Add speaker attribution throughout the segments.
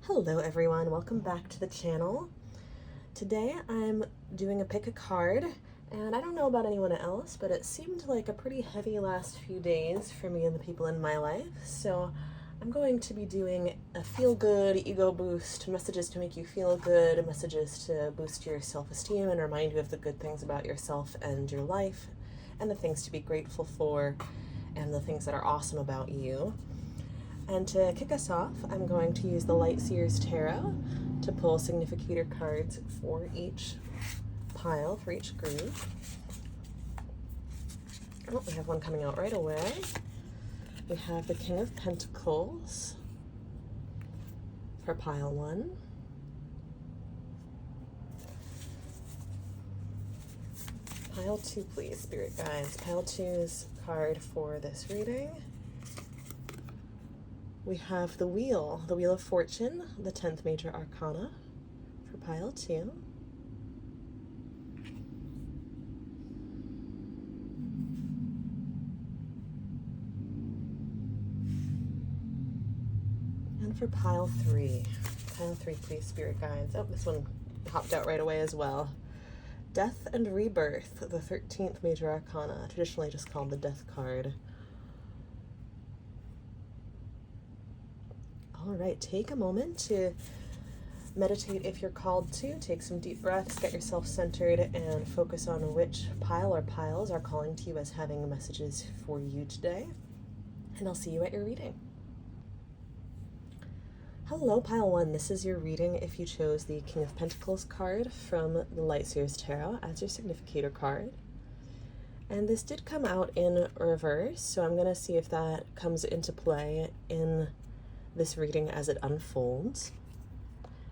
Speaker 1: Hello everyone, welcome back to the channel. Today I'm doing a pick a card, and I don't know about anyone else, but it seemed like a pretty heavy last few days for me and the people in my life. So I'm going to be doing a feel good, ego boost, messages to make you feel good, messages to boost your self-esteem and remind you of the good things about yourself and your life, and the things to be grateful for, and the things that are awesome about you. And to kick us off, I'm going to use the Light Seers Tarot to pull significator cards for each pile, for each group. Oh, we have one coming out right away. We have the King of Pentacles for pile 1. Pile 2, please, Spirit Guides. Pile 2's card for this reading. We have the Wheel of Fortune, the 10th major arcana for pile 2. And for pile 3. Pile 3, please, Spirit Guides. Oh, this one popped out right away as well. Death and Rebirth, the 13th major arcana, traditionally just called the Death card. All right, take a moment to meditate if you're called to. Take some deep breaths, get yourself centered, and focus on which pile or piles are calling to you as having messages for you today. And I'll see you at your reading. Hello, pile 1. This is your reading if you chose the King of Pentacles card from the Light Seers Tarot as your significator card. And this did come out in reverse, so I'm going to see if that comes into play in this reading as it unfolds.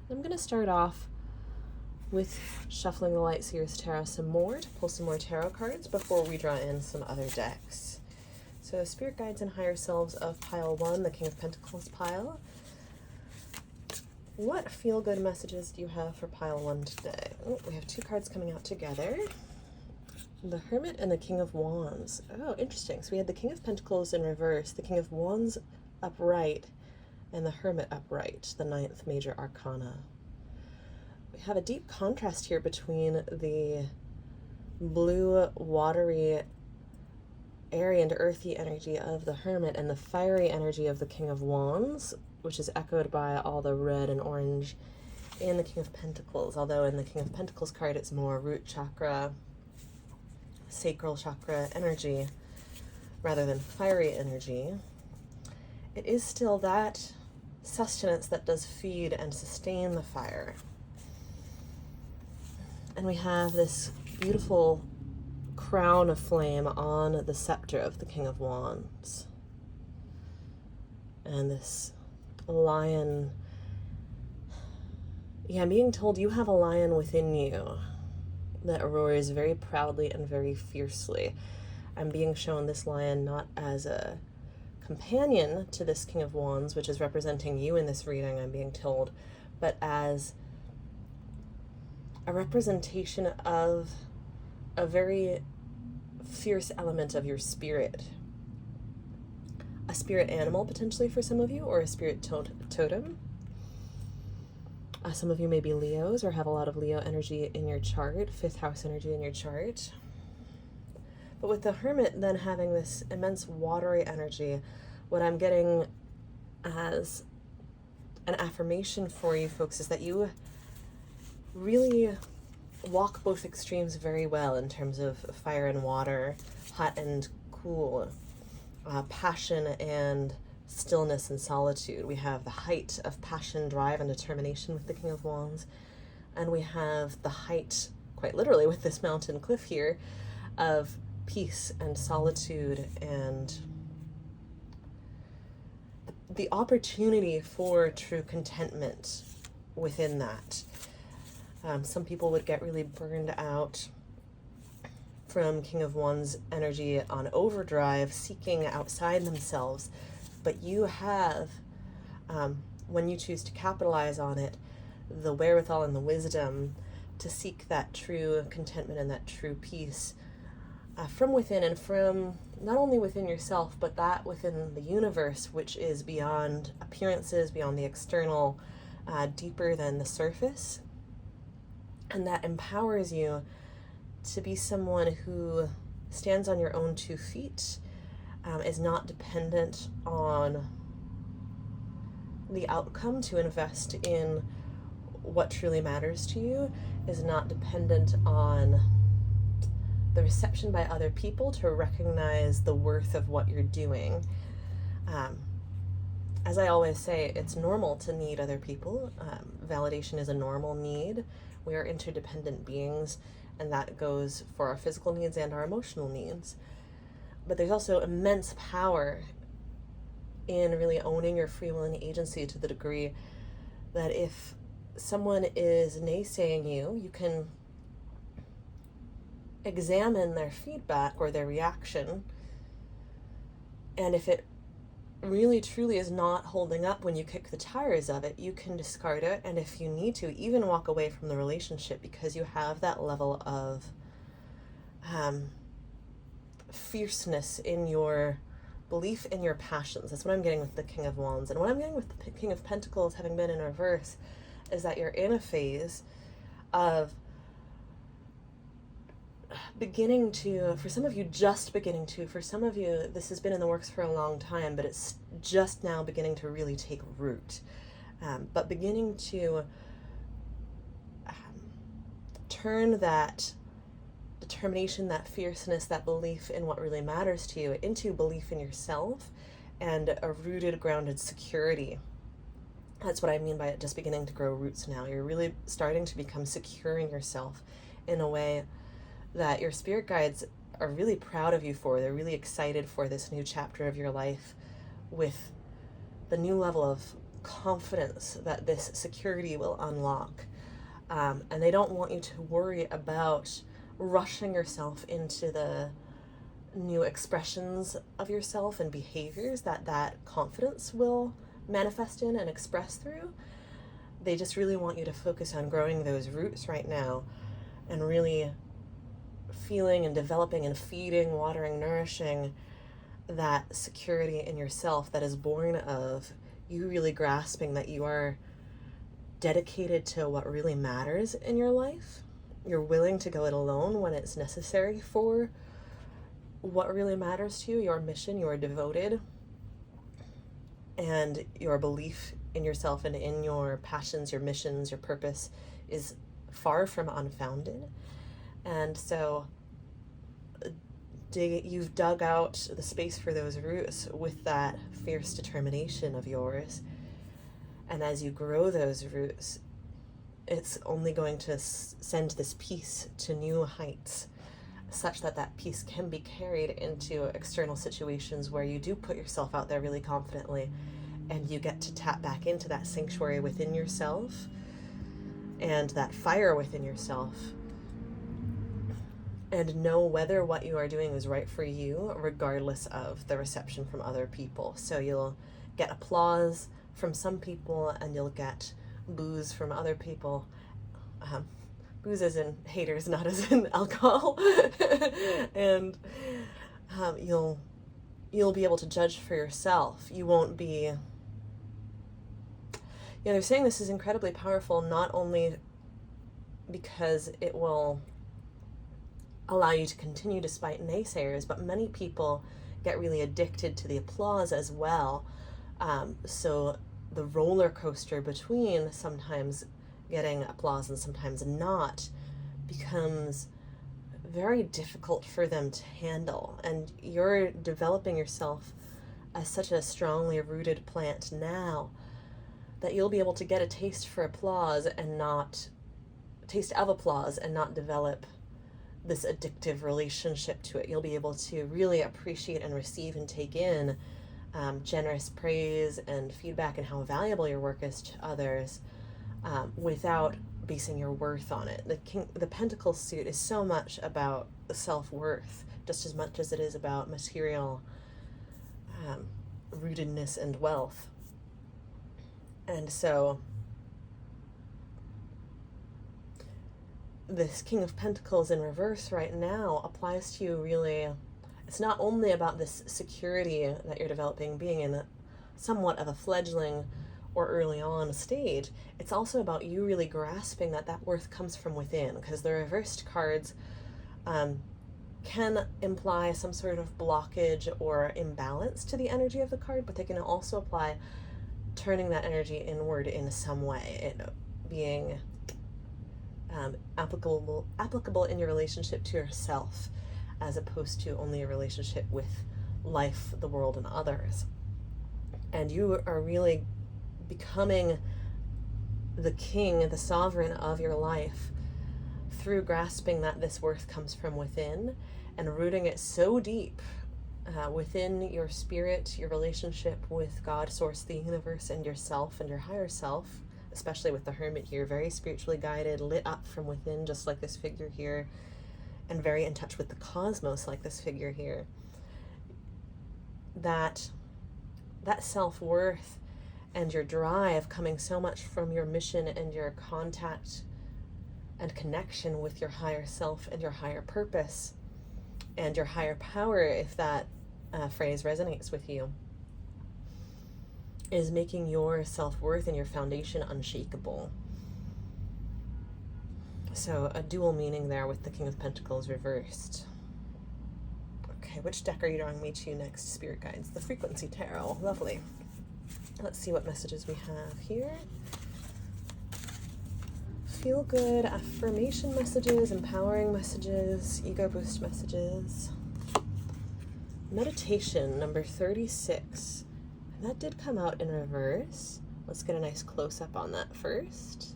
Speaker 1: I'm going to start off with shuffling the Light Seers Tarot some more to pull some more tarot cards before we draw in some other decks. So Spirit Guides and Higher Selves of pile 1, the King of Pentacles pile. What feel-good messages do you have for pile 1 today? Oh, we have 2 cards coming out together. The Hermit and the King of Wands. Oh, interesting. So we had the King of Pentacles in reverse, the King of Wands upright, and the Hermit upright, the 9th major arcana. We have a deep contrast here between the blue, watery, airy and earthy energy of the Hermit and the fiery energy of the King of Wands, which is echoed by all the red and orange in the King of Pentacles, although in the King of Pentacles card it's more root chakra, sacral chakra energy rather than fiery energy. It is still that sustenance that does feed and sustain the fire. And we have this beautiful crown of flame on the scepter of the King of Wands. And this lion. Yeah, I'm being told you have a lion within you that roars very proudly and very fiercely. I'm being shown this lion not as a companion to this King of Wands, which is representing you in this reading, I'm being told, but as a representation of a very fierce element of your spirit. A spirit animal, potentially, for some of you, or a spirit totem. Some of you may be Leos or have a lot of Leo energy in your chart, 5th house energy in your chart. But with the Hermit then having this immense watery energy, what I'm getting as an affirmation for you folks is that you really walk both extremes very well in terms of fire and water, hot and cool, passion and stillness and solitude. We have the height of passion, drive, and determination with the King of Wands, and we have the height, quite literally with this mountain cliff here, of peace and solitude and the opportunity for true contentment within that. Some people would get really burned out from King of Wands energy on overdrive, seeking outside themselves, but you have, when you choose to capitalize on it, the wherewithal and the wisdom to seek that true contentment and that true peace from within, and from not only within yourself, but that within the universe, which is beyond appearances, beyond the external, deeper than the surface. And that empowers you to be someone who stands on your own 2 feet, is not dependent on the outcome to invest in what truly matters to you, is not dependent on the reception by other people to recognize the worth of what you're doing. As I always say, it's normal to need other people. Validation is a normal need. We are interdependent beings, and that goes for our physical needs and our emotional needs. But there's also immense power in really owning your free will and agency to the degree that if someone is naysaying you, you can examine their feedback or their reaction, and if it really truly is not holding up when you kick the tires of it, you can discard it, and if you need to, even walk away from the relationship, because you have that level of fierceness in your belief in your passions. That's what I'm getting with the King of Wands. And what I'm getting with the King of Pentacles having been in reverse is that you're in a phase of beginning to, for some of you, just beginning to, for some of you, this has been in the works for a long time, but it's just now beginning to really take root. But beginning to turn that determination, that fierceness, that belief in what really matters to you into belief in yourself and a rooted, grounded security. That's what I mean by it just beginning to grow roots now. You're really starting to become secure in yourself in a way that your spirit guides are really proud of you for. They're really excited for this new chapter of your life with the new level of confidence that this security will unlock. And they don't want you to worry about rushing yourself into the new expressions of yourself and behaviors that confidence will manifest in and express through. They just really want you to focus on growing those roots right now and really feeling and developing and feeding, watering, nourishing that security in yourself that is born of you really grasping that you are dedicated to what really matters in your life. You're willing to go it alone when it's necessary for what really matters to you, your mission. You are devoted, and your belief in yourself and in your passions, your missions, your purpose is far from unfounded. And so you've dug out the space for those roots with that fierce determination of yours. And as you grow those roots, it's only going to send this peace to new heights, such that that peace can be carried into external situations where you do put yourself out there really confidently, and you get to tap back into that sanctuary within yourself and that fire within yourself, and know whether what you are doing is right for you, regardless of the reception from other people. So you'll get applause from some people, and you'll get booze from other people. Booze as in haters, not as in alcohol. And you'll be able to judge for yourself. You won't be... they're saying this is incredibly powerful, not only because it will allow you to continue despite naysayers, but many people get really addicted to the applause as well. So the roller coaster between sometimes getting applause and sometimes not becomes very difficult for them to handle. And you're developing yourself as such a strongly rooted plant now that you'll be able to get a taste for applause and not taste of applause and not develop this addictive relationship to it. You'll be able to really appreciate and receive and take in generous praise and feedback and how valuable your work is to others, without basing your worth on it. The Pentacles suit is so much about self-worth, just as much as it is about material rootedness and wealth. And so this King of Pentacles in reverse right now applies to you really. It's not only about this security that you're developing, being in somewhat of a fledgling or early on stage, it's also about you really grasping that that worth comes from within, because the reversed cards can imply some sort of blockage or imbalance to the energy of the card, but they can also apply turning that energy inward in some way, it being applicable in your relationship to yourself, as opposed to only a relationship with life, the world, and others. And you are really becoming the king, the sovereign of your life, through grasping that this worth comes from within and rooting it so deep within your spirit, your relationship with God, Source, the universe, and yourself and your higher self, especially with the Hermit here, very spiritually guided, lit up from within, just like this figure here, and very in touch with the cosmos, like this figure here. That self-worth and your drive coming so much from your mission and your contact and connection with your higher self and your higher purpose and your higher power, if that phrase resonates with you, is making your self-worth and your foundation unshakable. So a dual meaning there with the King of Pentacles reversed. Okay, which deck are you drawing me to next, Spirit Guides? The Frequency Tarot. Lovely. Let's see what messages we have here. Feel good, affirmation messages, empowering messages, ego boost messages. Meditation number 36. And that did come out in reverse. Let's get a nice close-up on that first.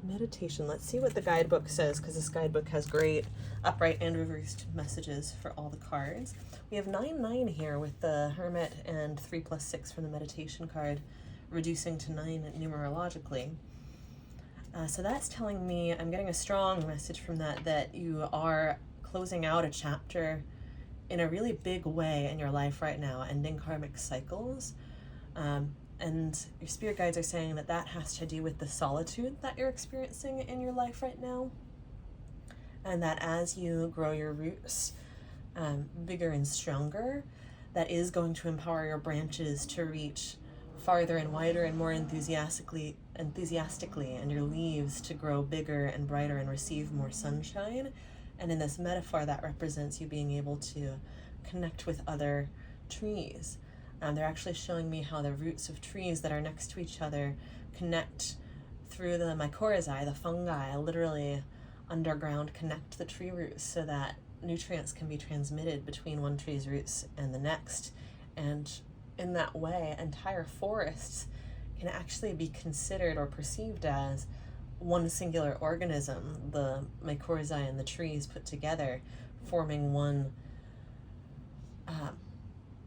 Speaker 1: Meditation. Let's see what the guidebook says, because this guidebook has great upright and reversed messages for all the cards. We have 9-9 here with the Hermit and 3+6 from the meditation card, reducing to 9 numerologically. So that's telling me, I'm getting a strong message from that you are closing out a chapter in a really big way in your life right now, ending karmic cycles. And your spirit guides are saying that that has to do with the solitude that you're experiencing in your life right now. And that as you grow your roots bigger and stronger, that is going to empower your branches to reach farther and wider and more enthusiastically, and your leaves to grow bigger and brighter and receive more sunshine. And in this metaphor, that represents you being able to connect with other trees. They're actually showing me how the roots of trees that are next to each other connect through the mycorrhizae, the fungi, literally underground, connect the tree roots so that nutrients can be transmitted between one tree's roots and the next. And in that way, entire forests can actually be considered or perceived as one singular organism, the mycorrhizae and the trees put together, forming one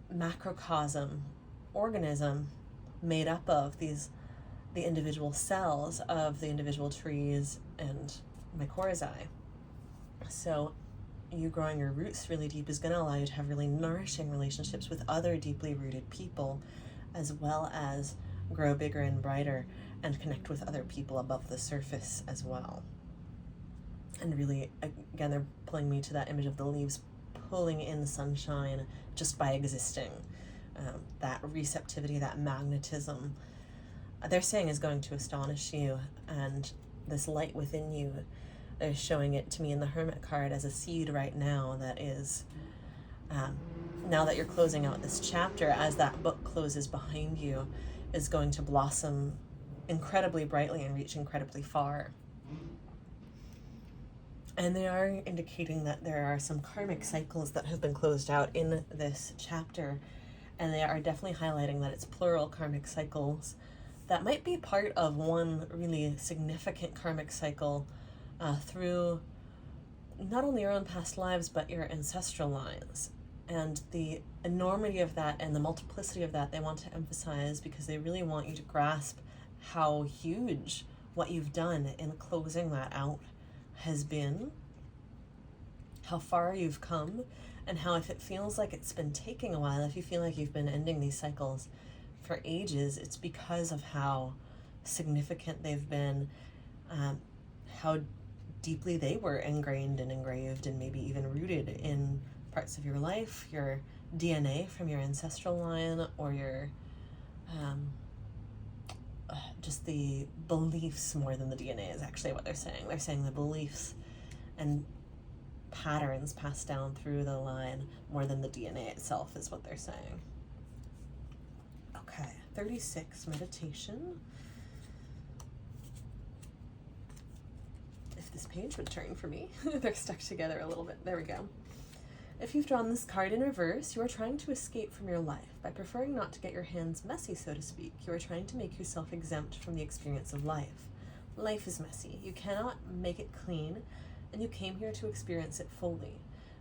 Speaker 1: macrocosm organism made up of the individual cells of the individual trees and mycorrhizae. So you growing your roots really deep is going to allow you to have really nourishing relationships with other deeply rooted people, as well as grow bigger and brighter and connect with other people above the surface as well. And really, again, they're pulling me to that image of the leaves pulling in the sunshine just by existing. That receptivity, that magnetism, they're saying is going to astonish you. And this light within you, they're showing it to me in the Hermit card as a seed right now that is, now that you're closing out this chapter, as that book closes behind you, is going to blossom incredibly brightly and reach incredibly far. And they are indicating that there are some karmic cycles that have been closed out in this chapter, and they are definitely highlighting that it's plural karmic cycles that might be part of one really significant karmic cycle through not only your own past lives, but your ancestral lines. And the enormity of that and the multiplicity of that they want to emphasize, because they really want you to grasp how huge what you've done in closing that out has been, how far you've come, and how if it feels like it's been taking a while, if you feel like you've been ending these cycles for ages, it's because of how significant they've been, how deeply they were ingrained and engraved and maybe even rooted in parts of your life, your DNA from your ancestral line, or your just the beliefs more than the DNA is actually what they're saying. They're saying the beliefs and patterns passed down through the line more than the DNA itself is what they're saying. Okay, 36, meditation. If this page would turn for me. They're stuck together a little bit. There we go. If you've drawn this card in reverse, you are trying to escape from your life. By preferring not to get your hands messy, so to speak, you are trying to make yourself exempt from the experience of life. Life is messy. You cannot make it clean, and you came here to experience it fully.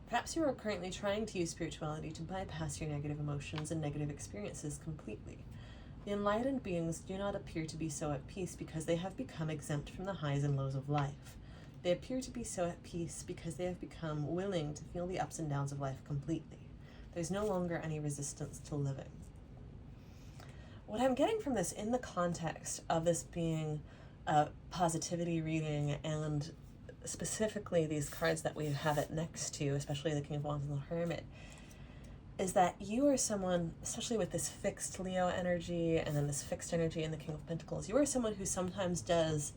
Speaker 1: Perhaps you are currently trying to use spirituality to bypass your negative emotions and negative experiences completely. The enlightened beings do not appear to be so at peace because they have become exempt from the highs and lows of life. They appear to be so at peace because they have become willing to feel the ups and downs of life completely. There's no longer any resistance to living. What I'm getting from this in the context of this being a positivity reading, and specifically these cards that we have it next to, especially the King of Wands and the Hermit, is that you are someone, especially with this fixed Leo energy and then this fixed energy in the King of Pentacles, you are someone who sometimes does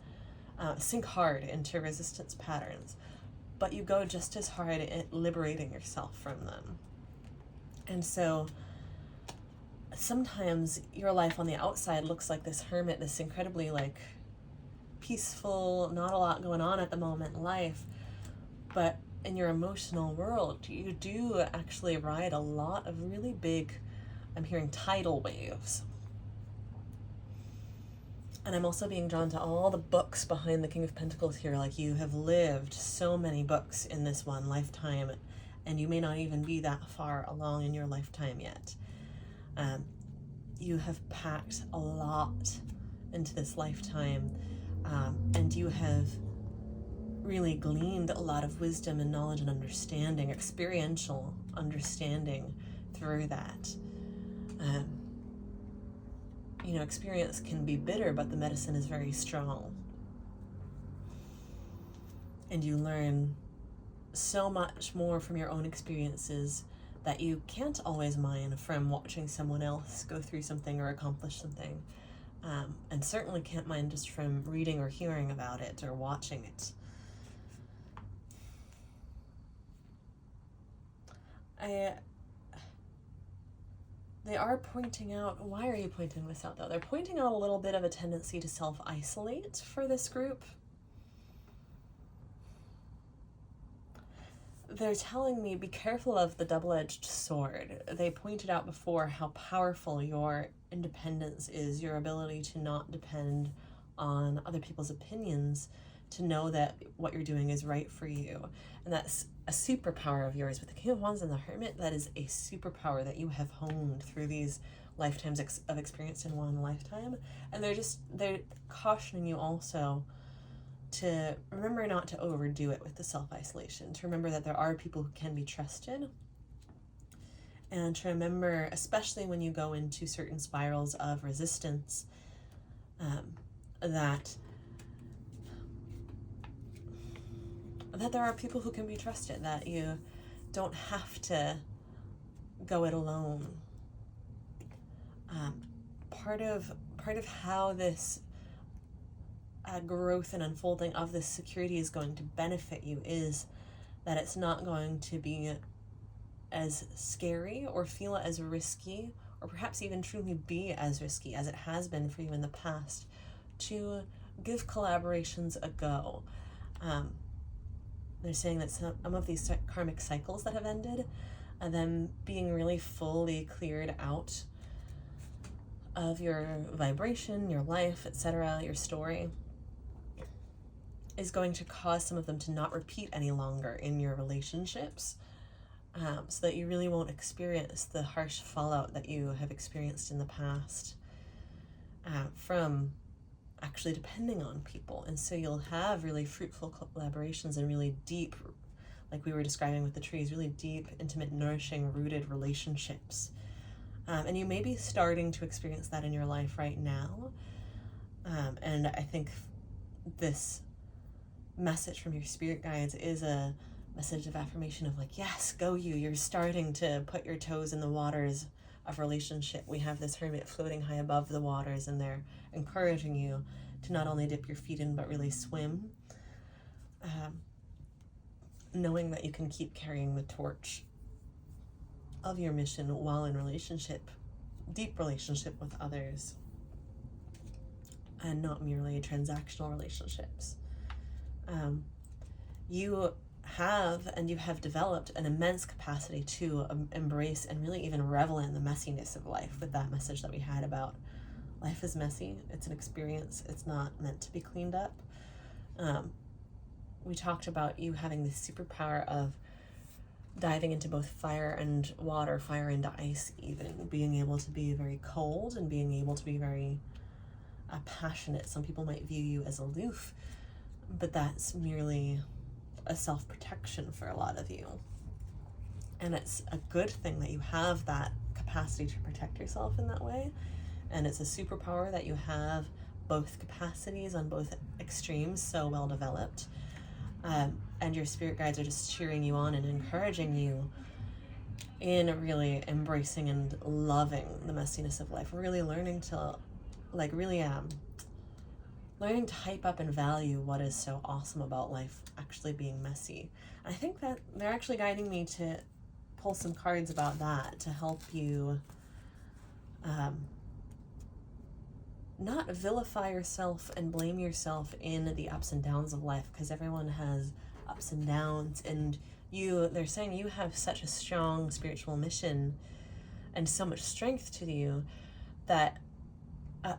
Speaker 1: sink hard into resistance patterns, but you go just as hard at liberating yourself from them. And so sometimes your life on the outside looks like this hermit, this incredibly like peaceful, not a lot going on at the moment life, but in your emotional world, you do actually ride a lot of really big, I'm hearing tidal waves. And I'm also being drawn to all the books behind the King of Pentacles here. Like, you have lived so many books in this one lifetime, and you may not even be that far along in your lifetime yet. You have packed a lot into this lifetime, and you have really gleaned a lot of wisdom and knowledge and understanding, experiential understanding through that. You know, experience can be bitter, but the medicine is very strong. And you learn so much more from your own experiences that you can't always mine from watching someone else go through something or accomplish something. And certainly can't mine just from reading or hearing about it or watching it. They are pointing out, why are you pointing this out though? They're pointing out a little bit of a tendency to self-isolate for this group. They're telling me, be careful of the double-edged sword. They pointed out before how powerful your independence is, your ability to not depend on other people's opinions, to know that what you're doing is right for you. And that's a superpower of yours. With the King of Wands and the Hermit, that is a superpower that you have honed through these lifetimes of experience in one lifetime. And they're cautioning you also to remember not to overdo it with the self-isolation, to remember that there are people who can be trusted, and to remember, especially when you go into certain spirals of resistance, that there are people who can be trusted, that you don't have to go it alone. Part of how this growth and unfolding of this security is going to benefit you is that it's not going to be as scary or feel as risky, or perhaps even truly be as risky as it has been for you in the past, to give collaborations a go. They're saying that some of these karmic cycles that have ended, and them being really fully cleared out of your vibration, your life, etc., your story, is going to cause some of them to not repeat any longer in your relationships, so that you really won't experience the harsh fallout that you have experienced in the past from actually depending on people. And so you'll have really fruitful collaborations and really deep, like we were describing with the trees, really deep, intimate, nourishing, rooted relationships. And you may be starting to experience that in your life right now. And I think this message from your spirit guides is a message of affirmation of like, yes, go you. You're starting to put your toes in the waters of relationship. We have this hermit floating high above the waters, and they're encouraging you to not only dip your feet in, but really swim. Knowing that you can keep carrying the torch of your mission while in relationship, deep relationship with others, and not merely transactional relationships. You have developed an immense capacity to embrace and really even revel in the messiness of life, with that message that we had about life is messy. It's an experience. It's not meant to be cleaned up. We talked about you having this superpower of diving into both fire and water, fire and ice even, being able to be very cold and being able to be very passionate. Some people might view you as aloof, but that's merely a self-protection for a lot of you. And it's a good thing that you have that capacity to protect yourself in that way. And it's a superpower that you have both capacities on both extremes so well developed. And your spirit guides are just cheering you on and encouraging you in really embracing and loving the messiness of life. Really learning to learning to hype up and value what is so awesome about life actually being messy. I think that they're actually guiding me to pull some cards about that to help you not vilify yourself and blame yourself in the ups and downs of life, because everyone has ups and downs, and they're saying you have such a strong spiritual mission and so much strength to you that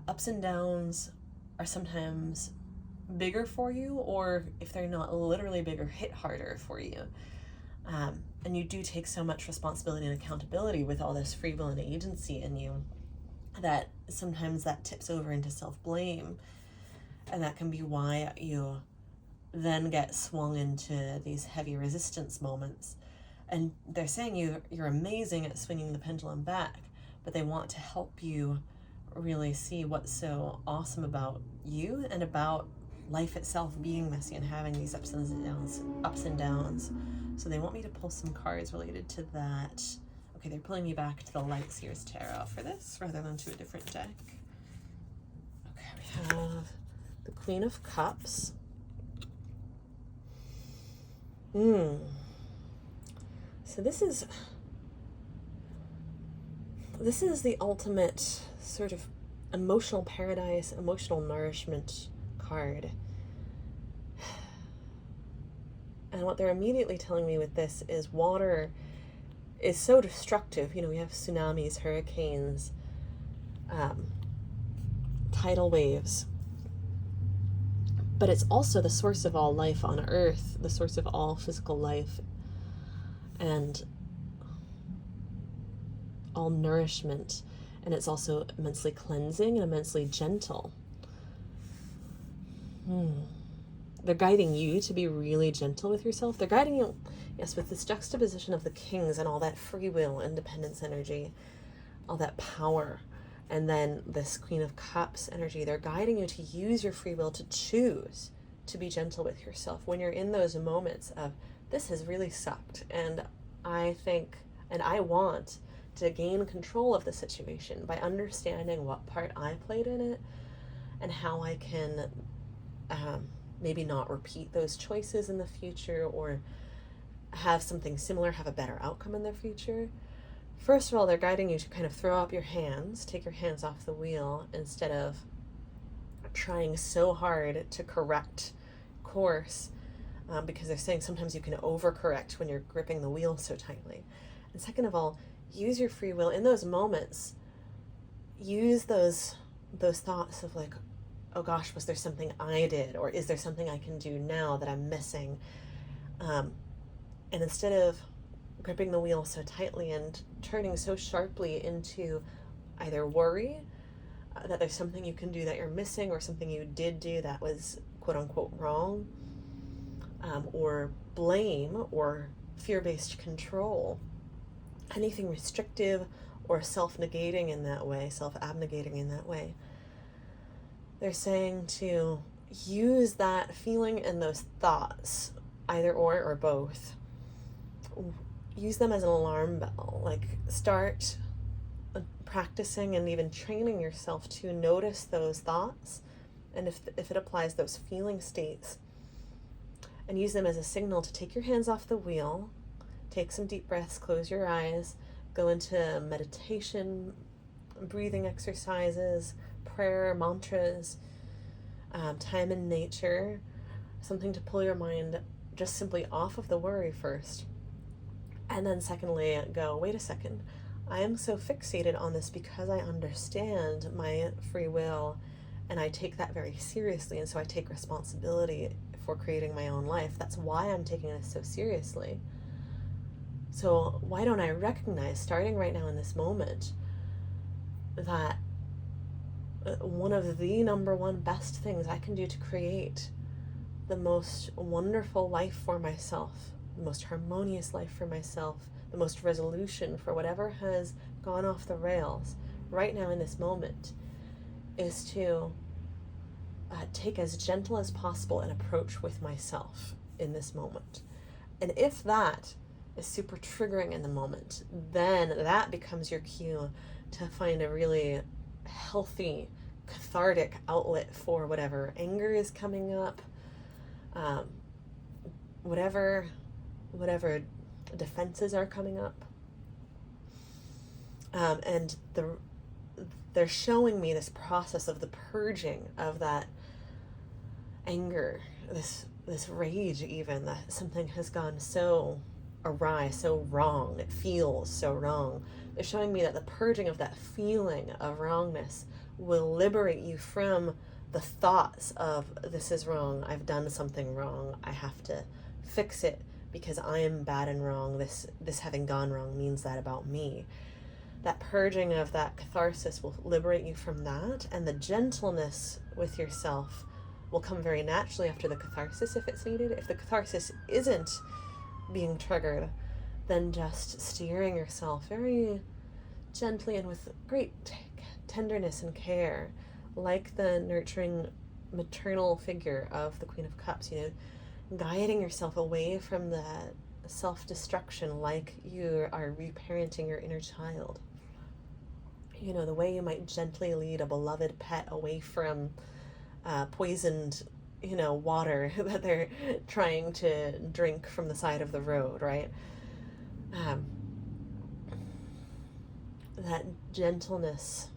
Speaker 1: ups and downs are sometimes bigger for you, or if they're not literally bigger, hit harder for you. And you do take so much responsibility and accountability with all this free will and agency in you that sometimes that tips over into self-blame, and that can be why you then get swung into these heavy resistance moments. And they're saying you're amazing at swinging the pendulum back, but they want to help you really see what's so awesome about you and about life itself being messy and having these ups and downs. So they want me to pull some cards related to that. Okay, they're pulling me back to the Light Seers Tarot for this rather than to a different deck. Okay, we have the Queen of Cups. So this is the ultimate sort of emotional paradise, emotional nourishment card. And what they're immediately telling me with this is water is so destructive. You know, we have tsunamis, hurricanes, tidal waves. But it's also the source of all life on Earth, the source of all physical life, and all nourishment. And it's also immensely cleansing and immensely gentle. They're guiding you to be really gentle with yourself. They're guiding you, yes, with this juxtaposition of the kings and all that free will, independence energy, all that power, and then this Queen of Cups energy. They're guiding you to use your free will to choose to be gentle with yourself when you're in those moments of, this has really sucked, and I think, and I want to gain control of the situation by understanding what part I played in it and how I can maybe not repeat those choices in the future, or have something similar, have a better outcome in the future. First of all, they're guiding you to kind of throw up your hands, take your hands off the wheel, instead of trying so hard to correct course, because they're saying sometimes you can overcorrect when you're gripping the wheel so tightly. And second of all, use your free will in those moments. Use those thoughts of like, oh gosh, was there something I did, or is there something I can do now that I'm missing? And instead of gripping the wheel so tightly and turning so sharply into either worry that there's something you can do that you're missing, or something you did do that was quote unquote wrong, or blame or fear-based control, anything restrictive or self-negating in that way, self-abnegating in that way. They're saying to use that feeling and those thoughts, either or both, use them as an alarm bell. Like, start practicing and even training yourself to notice those thoughts, and if it applies, those feeling states, and use them as a signal to take your hands off the wheel, take some deep breaths, close your eyes, go into meditation, breathing exercises, prayer, mantras, time in nature, something to pull your mind just simply off of the worry first. And then secondly, go, wait a second, I am so fixated on this because I understand my free will, and I take that very seriously, and so I take responsibility for creating my own life. That's why I'm taking this so seriously. So why don't I recognize, starting right now in this moment, that one of the number one best things I can do to create the most wonderful life for myself, the most harmonious life for myself, the most resolution for whatever has gone off the rails right now in this moment, is to take as gentle as possible an approach with myself in this moment. And if that is super triggering in the moment, then that becomes your cue to find a really healthy, cathartic outlet for whatever anger is coming up, whatever defenses are coming up. And they're showing me this process of the purging of that anger, this rage, even that something has gone so awry, so wrong, it feels so wrong. They're showing me that the purging of that feeling of wrongness will liberate you from the thoughts of, this is wrong, I've done something wrong, I have to fix it because I am bad and wrong, this having gone wrong means that about me. That purging of that catharsis will liberate you from that, and the gentleness with yourself will come very naturally after the catharsis if it's needed. If the catharsis isn't being triggered, then just steering yourself very gently and with great tenderness and care, like the nurturing maternal figure of the Queen of Cups, guiding yourself away from the self-destruction, like you are reparenting your inner child. The way you might gently lead a beloved pet away from poisoned, water that they're trying to drink from the side of the road, right? That gentleness.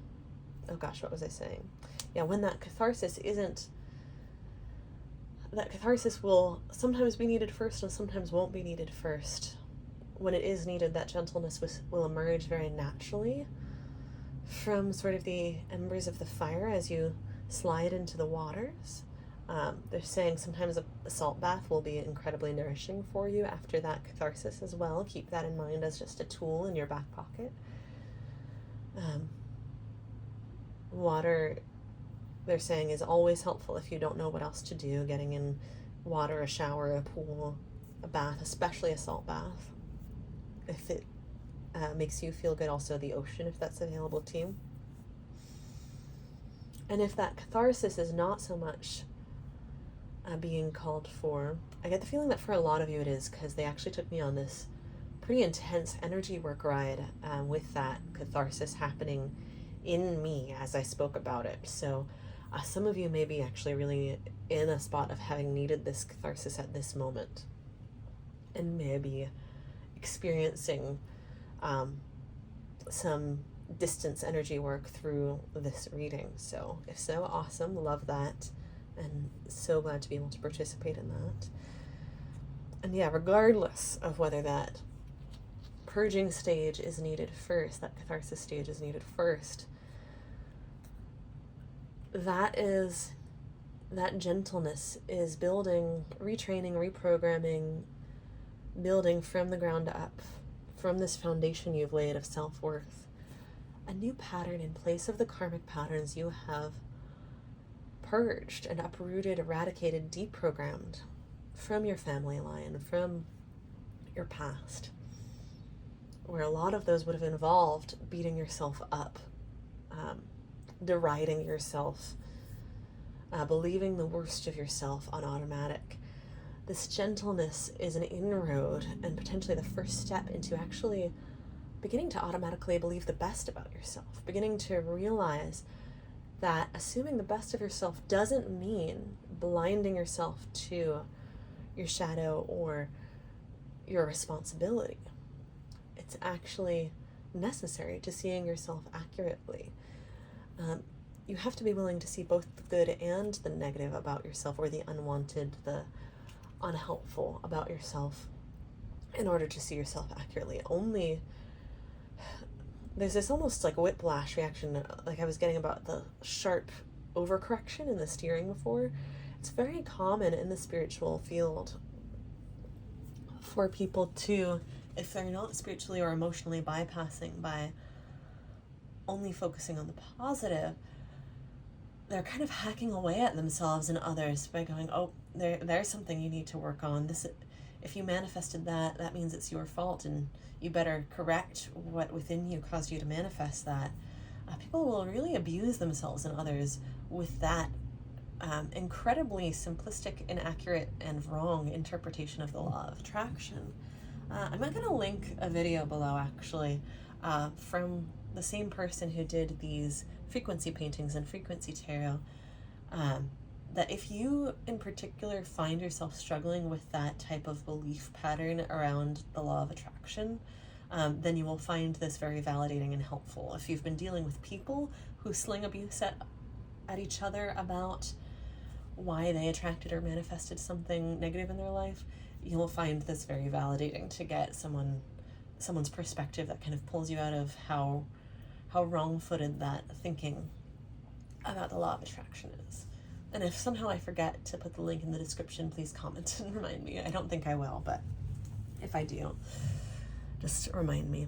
Speaker 1: Oh gosh, what was I saying? Yeah, when that catharsis will sometimes be needed first and sometimes won't be needed first. When it is needed, that gentleness will emerge very naturally from sort of the embers of the fire as you slide into the waters. They're saying sometimes a salt bath will be incredibly nourishing for you after that catharsis as well. Keep that in mind as just a tool in your back pocket. Water, they're saying, is always helpful if you don't know what else to do. Getting in water, a shower, a pool, a bath, especially a salt bath, if it makes you feel good. Also the ocean, if that's available to you. And if that catharsis is not so much being called for, I get the feeling that for a lot of you it is, because they actually took me on this pretty intense energy work ride with that catharsis happening in me as I spoke about it. So some of you may be actually really in a spot of having needed this catharsis at this moment, and maybe experiencing some distance energy work through this reading. So if so, awesome, love that, and so glad to be able to participate in that. And yeah, regardless of whether that purging stage is needed first, that catharsis stage is needed first, that gentleness is building, retraining, reprogramming, building from the ground up, from this foundation you've laid of self-worth, a new pattern in place of the karmic patterns you have purged and uprooted, eradicated, deprogrammed from your family line, from your past, where a lot of those would have involved beating yourself up, deriding yourself, believing the worst of yourself on automatic. This gentleness is an inroad and potentially the first step into actually beginning to automatically believe the best about yourself, beginning to realize that assuming the best of yourself doesn't mean blinding yourself to your shadow or your responsibility. It's actually necessary to seeing yourself accurately. You have to be willing to see both the good and the negative about yourself, or the unwanted, the unhelpful about yourself, in order to see yourself accurately. Only there's this almost like whiplash reaction, like I was getting about the sharp overcorrection in the steering before. It's very common in the spiritual field for people to, if they're not spiritually or emotionally bypassing by only focusing on the positive, they're kind of hacking away at themselves and others by going, oh, there's something you need to work on. This, if you manifested that, that means it's your fault, and you better correct what within you caused you to manifest that. People will really abuse themselves and others with that incredibly simplistic, inaccurate, and wrong interpretation of the law of attraction. I'm going to link a video below, actually, from the same person who did these frequency paintings and frequency tarot, that if you in particular find yourself struggling with that type of belief pattern around the law of attraction, then you will find this very validating and helpful. If you've been dealing with people who sling abuse at each other about why they attracted or manifested something negative in their life, you'll find this very validating to get someone's perspective that kind of pulls you out of how wrong-footed that thinking about the law of attraction is. And if somehow I forget to put the link in the description, please comment and remind me. I don't think I will, but if I do, just remind me.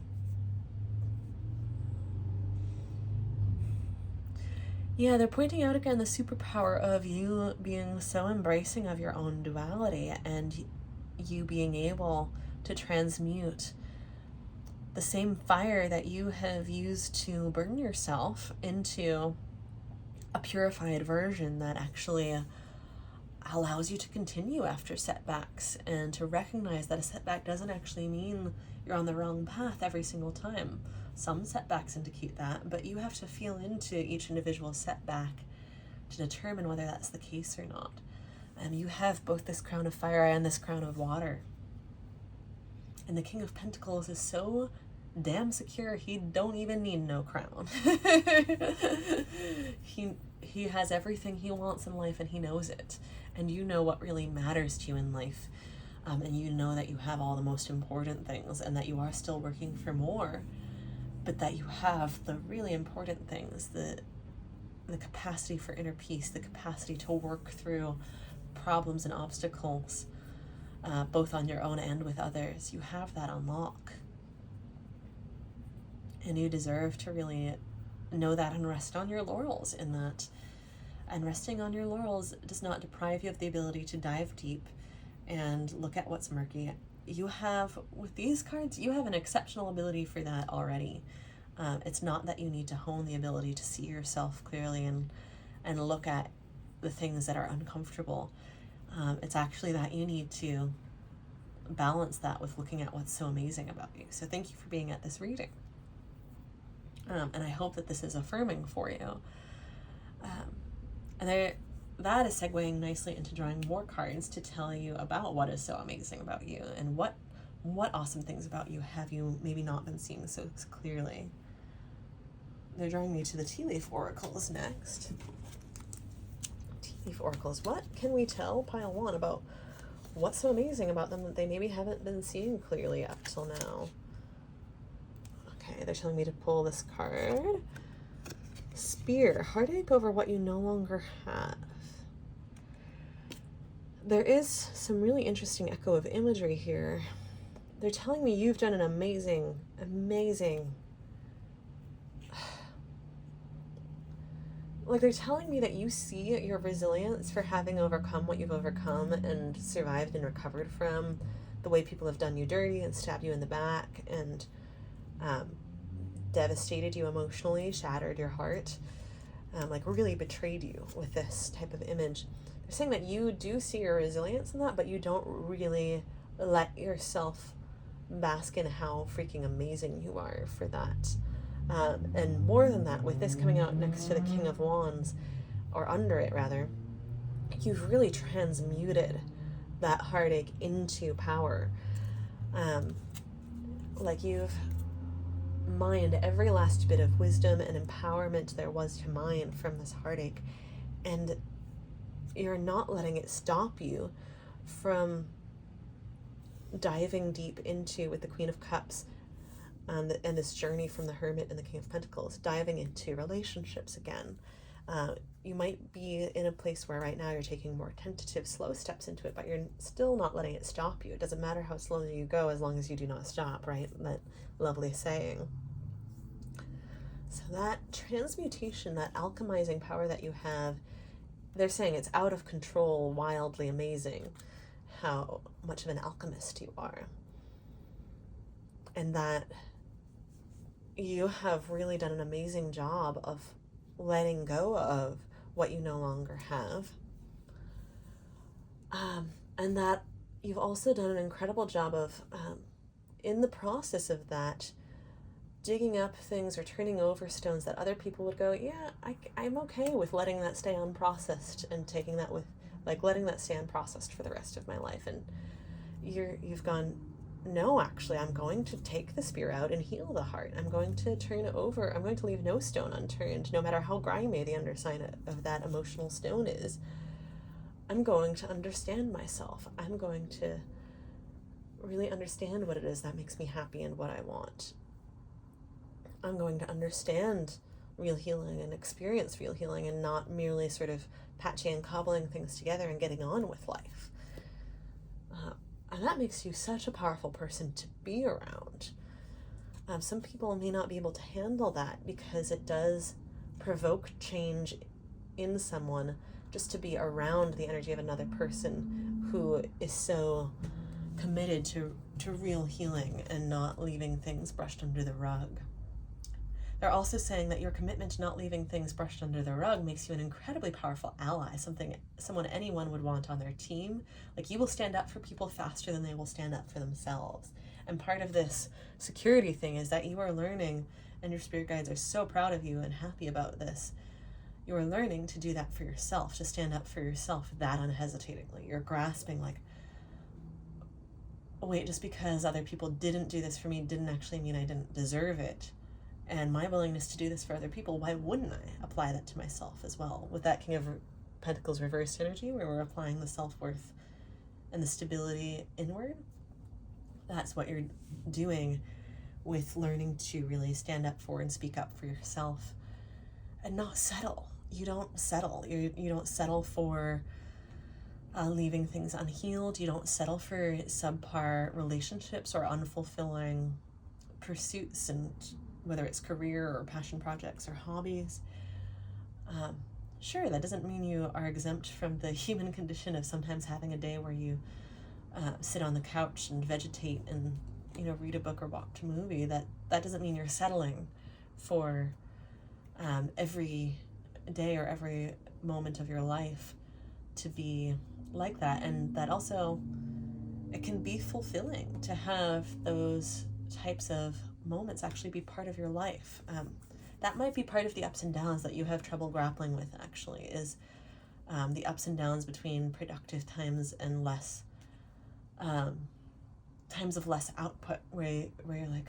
Speaker 1: Yeah, they're pointing out again the superpower of you being so embracing of your own duality, and you being able to transmute the same fire that you have used to burn yourself into a purified version that actually allows you to continue after setbacks, and to recognize that a setback doesn't actually mean you're on the wrong path every single time. Some setbacks indicate that, but you have to feel into each individual setback to determine whether that's the case or not. And you have both this crown of fire and this crown of water. And the King of Pentacles is so damn secure, he don't even need no crown. He has everything he wants in life, and he knows it. And you know what really matters to you in life. And you know that you have all the most important things, and that you are still working for more, but that you have the really important things, the capacity for inner peace, the capacity to work through problems and obstacles, both on your own and with others. You have that unlock. And you deserve to really know that and rest on your laurels in that. And resting on your laurels does not deprive you of the ability to dive deep and look at what's murky. You have, with these cards, you have an exceptional ability for that already. It's not that you need to hone the ability to see yourself clearly and look at the things that are uncomfortable. It's actually that you need to balance that with looking at what's so amazing about you. So thank you for being at this reading. And I hope that this is affirming for you. That is segueing nicely into drawing more cards to tell you about what is so amazing about you, and what awesome things about you have you maybe not been seeing so clearly. They're drawing me to the tea leaf oracles next. Tea leaf oracles. What can we tell pile one about what's so amazing about them that they maybe haven't been seeing clearly up till now? Okay, they're telling me to pull this card. Spear, heartache over what you no longer have. There is some really interesting echo of imagery here. They're telling me you've done an amazing, like they're telling me that you see your resilience for having overcome what you've overcome and survived and recovered from the way people have done you dirty and stabbed you in the back and devastated you emotionally, shattered your heart. like really betrayed you with this type of image. They're saying that you do see your resilience in that, but you don't really let yourself bask in how freaking amazing you are for that. And more than that, with this coming out next to the King of Wands, or under it rather, you've really transmuted that heartache into power. Like you've mined every last bit of wisdom and empowerment there was to mine from this heartache, and you're not letting it stop you from diving deep into, with the Queen of Cups and this journey from the Hermit and the King of Pentacles, diving into relationships again. You might be in a place where right now you're taking more tentative, slow steps into it, but you're still not letting it stop you. It doesn't matter how slowly you go as long as you do not stop, right? That lovely saying. So that transmutation, that alchemizing power that you have, they're saying it's out of control, wildly amazing how much of an alchemist you are. And that you have really done an amazing job of letting go of what you no longer have. And that you've also done an incredible job of, in the process of that, digging up things or turning over stones that other people would go, yeah, I'm okay with letting that stay unprocessed and taking that with, like, letting that stay unprocessed for the rest of my life. And you've gone, no, actually, I'm going to take the spear out and heal the heart. I'm going to turn it over. I'm going to leave no stone unturned, no matter how grimy the underside of that emotional stone is. I'm going to understand myself. I'm going to really understand what it is that makes me happy and what I want. I'm going to understand real healing and experience real healing and not merely sort of patching and cobbling things together and getting on with life. And that makes you such a powerful person to be around. Some people may not be able to handle that because it does provoke change in someone just to be around the energy of another person who is so committed to real healing and not leaving things brushed under the rug. They're also saying that your commitment to not leaving things brushed under the rug makes you an incredibly powerful ally, someone anyone would want on their team. Like, you will stand up for people faster than they will stand up for themselves. And part of this security thing is that you are learning, and your spirit guides are so proud of you and happy about this. You are learning to do that for yourself, to stand up for yourself that unhesitatingly. You're grasping like, oh, wait, just because other people didn't do this for me didn't actually mean I didn't deserve it. And my willingness to do this for other people, why wouldn't I apply that to myself as well? With that King of Pentacles reversed energy, where we're applying the self-worth and the stability inward, that's what you're doing with learning to really stand up for and speak up for yourself and not settle. You don't settle. You don't settle for leaving things unhealed. You don't settle for subpar relationships or unfulfilling pursuits, and whether it's career or passion projects or hobbies. Sure, that doesn't mean you are exempt from the human condition of sometimes having a day where you sit on the couch and vegetate and, read a book or watch a movie. That doesn't mean you're settling for every day or every moment of your life to be like that. And that also, it can be fulfilling to have those types of moments actually be part of your life. That might be part of the ups and downs that you have trouble grappling with, actually, is the ups and downs between productive times and less times of less output, where you're like,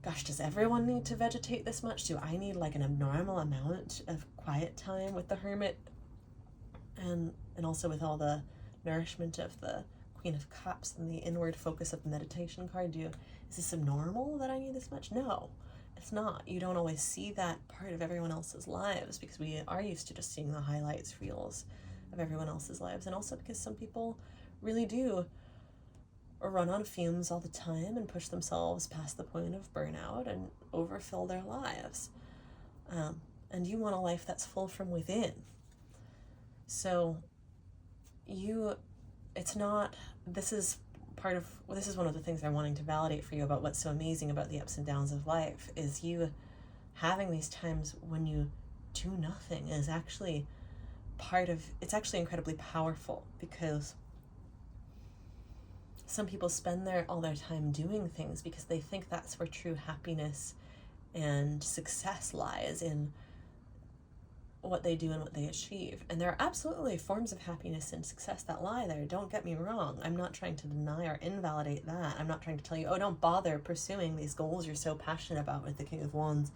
Speaker 1: gosh, does everyone need to vegetate this much? Do I need like an abnormal amount of quiet time with the Hermit? And also with all the nourishment of the Queen of Cups and the inward focus of the meditation card, is this abnormal that I need this much? No, it's not. You don't always see that part of everyone else's lives because we are used to just seeing the highlights reels of everyone else's lives. And also because some people really do run on fumes all the time and push themselves past the point of burnout and overfill their lives. And you want a life that's full from within. So this is one of the things I'm wanting to validate for you about what's so amazing about the ups and downs of life, is you having these times when you do nothing is actually it's actually incredibly powerful, because some people spend all their time doing things because they think that's where true happiness and success lies, in what they do and what they achieve. And there are absolutely forms of happiness and success that lie there. Don't get me wrong. I'm not trying to deny or invalidate that. I'm not trying to tell you, oh, don't bother pursuing these goals you're so passionate about with the King of Wands,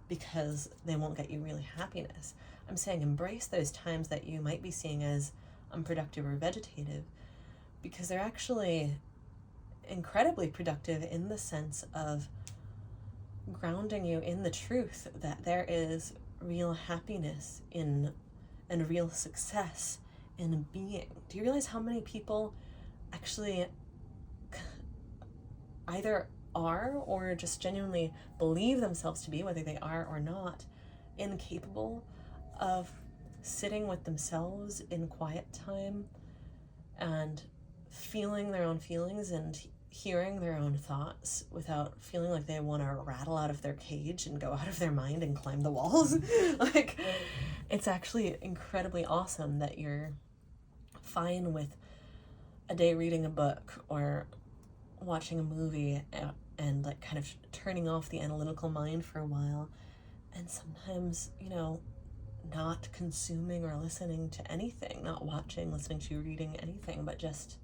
Speaker 1: because they won't get you really happiness. I'm saying embrace those times that you might be seeing as unproductive or vegetative, because they're actually incredibly productive in the sense of grounding you in the truth that there is real happiness and real success in being. Do you realize how many people actually either are or just genuinely believe themselves to be, whether they are or not, incapable of sitting with themselves in quiet time and feeling their own feelings and hearing their own thoughts without feeling like they want to rattle out of their cage and go out of their mind and climb the walls? Like, it's actually incredibly awesome that you're fine with a day reading a book or watching a movie and like kind of turning off the analytical mind for a while, and sometimes, not consuming or listening to anything, not watching, listening to, reading anything, but just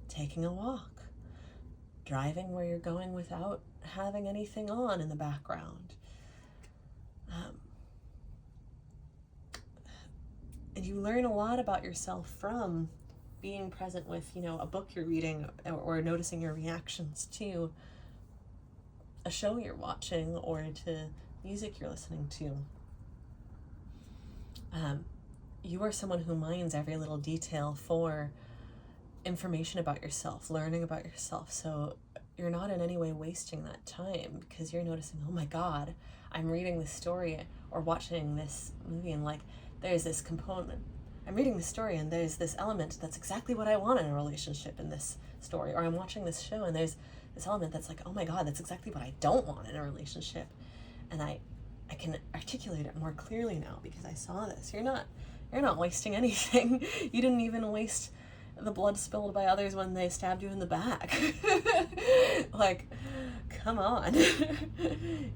Speaker 1: taking a walk, driving where you're going without having anything on in the background. And you learn a lot about yourself from being present with, a book you're reading, or noticing your reactions to a show you're watching or to music you're listening to. You are someone who mines every little detail for information about yourself, learning about yourself. So you're not in any way wasting that time, because you're noticing, oh my God, I'm reading this story or watching this movie, and like, there's this component. I'm reading this story and there's this element that's exactly what I want in a relationship in this story. Or I'm watching this show and there's this element that's like, oh my God, that's exactly what I don't want in a relationship. And I can articulate it more clearly now because I saw this. You're not wasting anything. You didn't even waste the blood spilled by others when they stabbed you in the back. Like, come on.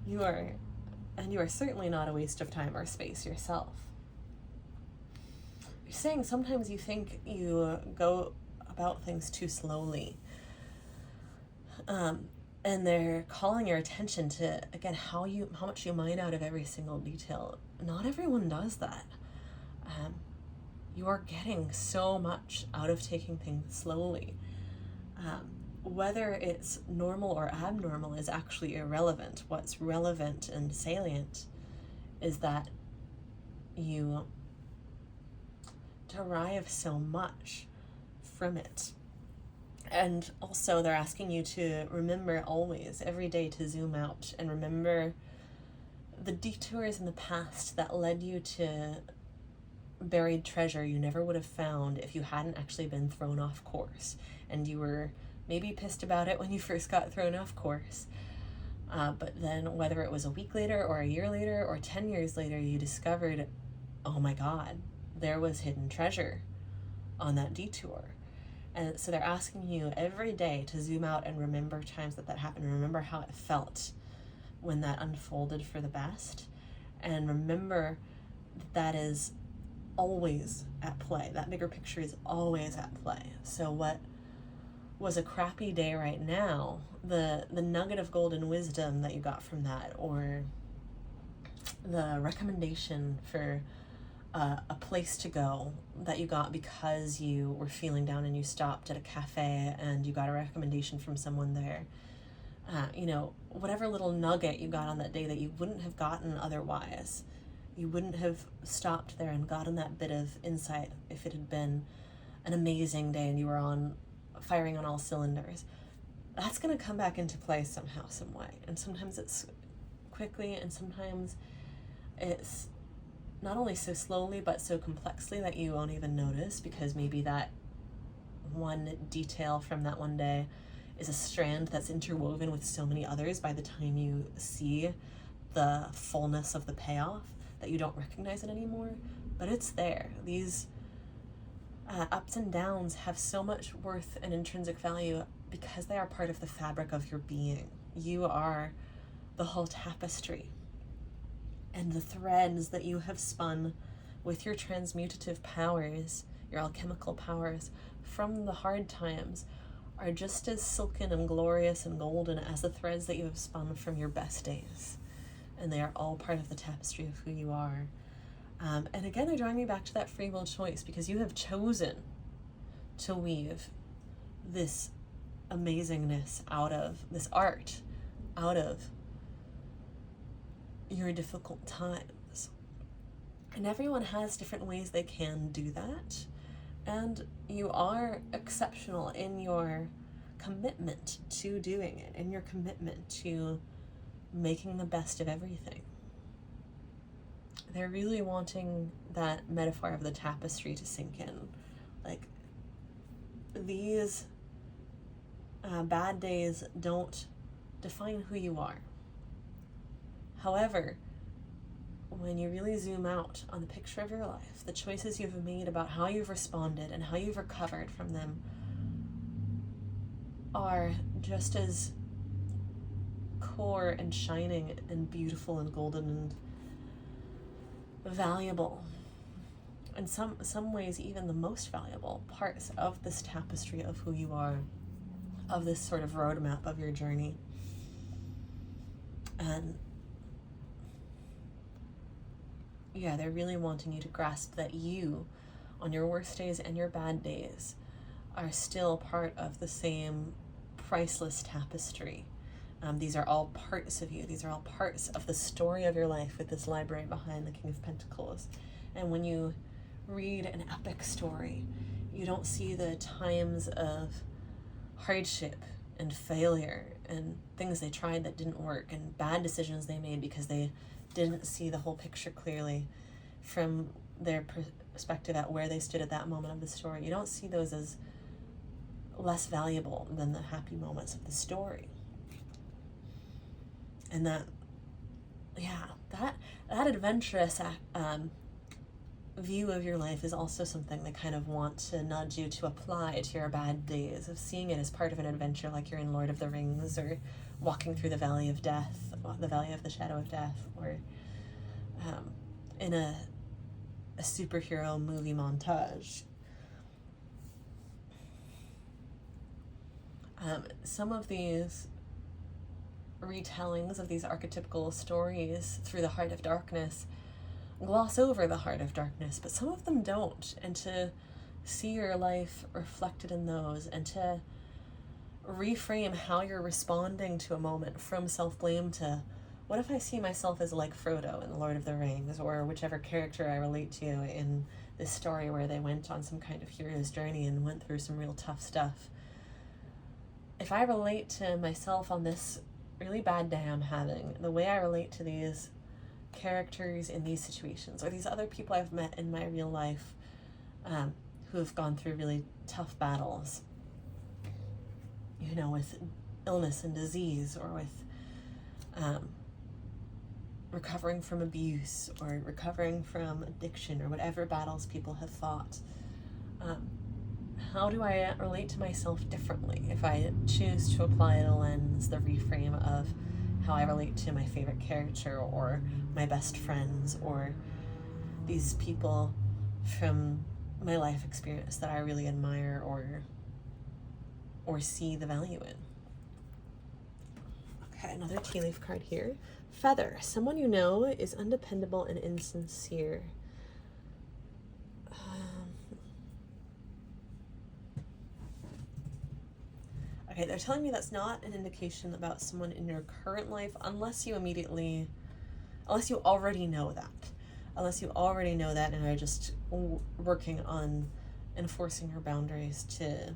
Speaker 1: You are certainly not a waste of time or space yourself. You're saying sometimes you think you go about things too slowly. And they're calling your attention to, again, how much you mine out of every single detail. Not everyone does that. You are getting so much out of taking things slowly. Whether it's normal or abnormal is actually irrelevant. What's relevant and salient is that you derive so much from it. And also they're asking you to remember always, every day, to zoom out and remember the detours in the past that led you to buried treasure you never would have found if you hadn't actually been thrown off course. And you were maybe pissed about it when you first got thrown off course. But then whether it was a week later or a year later or 10 years later, you discovered, oh my God, there was hidden treasure on that detour. And so they're asking you every day to zoom out and remember times that happened. Remember how it felt when that unfolded for the best. And remember that is always at play. That bigger picture is always at play. So what was a crappy day right now, the nugget of golden wisdom that you got from that, or the recommendation for a place to go that you got because you were feeling down and you stopped at a cafe and you got a recommendation from someone there. Whatever little nugget you got on that day that you wouldn't have gotten otherwise. You wouldn't have stopped there and gotten that bit of insight if it had been an amazing day and you were firing on all cylinders. That's going to come back into play somehow, some way. And sometimes it's quickly, and sometimes it's not only so slowly, but so complexly that you won't even notice, because maybe that one detail from that one day is a strand that's interwoven with so many others by the time you see the fullness of the payoff. that you don't recognize it anymore, but it's there. These ups and downs have so much worth and intrinsic value because they are part of the fabric of your being. You are the whole tapestry. And the threads that you have spun with your transmutative powers, your alchemical powers, from the hard times are just as silken and glorious and golden as the threads that you have spun from your best days. And they are all part of the tapestry of who you are. And again, they're drawing me back to that free will choice, because you have chosen to weave this amazingness out of this art, out of your difficult times. And everyone has different ways they can do that. And you are exceptional in your commitment to doing it, in your commitment to making the best of everything. They're really wanting that metaphor of the tapestry to sink in. Like, these bad days don't define who you are. However, when you really zoom out on the picture of your life, the choices you've made about how you've responded and how you've recovered from them are just as core and shining and beautiful and golden and valuable, in some ways even the most valuable parts of this tapestry of who you are, of this sort of roadmap of your journey. And yeah, they're really wanting you to grasp that you, on your worst days and your bad days, are still part of the same priceless tapestry. These are all parts of you. These are all parts of the story of your life, with this library behind the King of Pentacles. And when you read an epic story, you don't see the times of hardship and failure and things they tried that didn't work and bad decisions they made because they didn't see the whole picture clearly from their perspective at where they stood at that moment of the story. You don't see those as less valuable than the happy moments of the story. And that adventurous view of your life is also something they kind of want to nudge you to apply to your bad days, of seeing it as part of an adventure, like you're in Lord of the Rings, or walking through the Valley of Death, the Valley of the Shadow of Death, or in a superhero movie montage. Some of these retellings of these archetypical stories through the heart of darkness gloss over the heart of darkness, but some of them don't. And to see your life reflected in those, and to reframe how you're responding to a moment from self-blame to, what if I see myself as like Frodo in The Lord of the Rings, or whichever character I relate to in this story where they went on some kind of hero's journey and went through some real tough stuff. If I relate to myself on this really bad day I'm having, the way I relate to these characters in these situations, or these other people I've met in my real life who have gone through really tough battles, you know, with illness and disease, or with recovering from abuse, or recovering from addiction, or whatever battles people have fought. How do I relate to myself differently if I choose to apply the lens, the reframe of how I relate to my favorite character, or my best friends, or these people from my life experience that I really admire or see the value in? Okay, another tea leaf card here. Feather. Someone you know is undependable and insincere. Okay, they're telling me that's not an indication about someone in your current life, unless you already know that. Unless you already know that and are just working on enforcing your boundaries to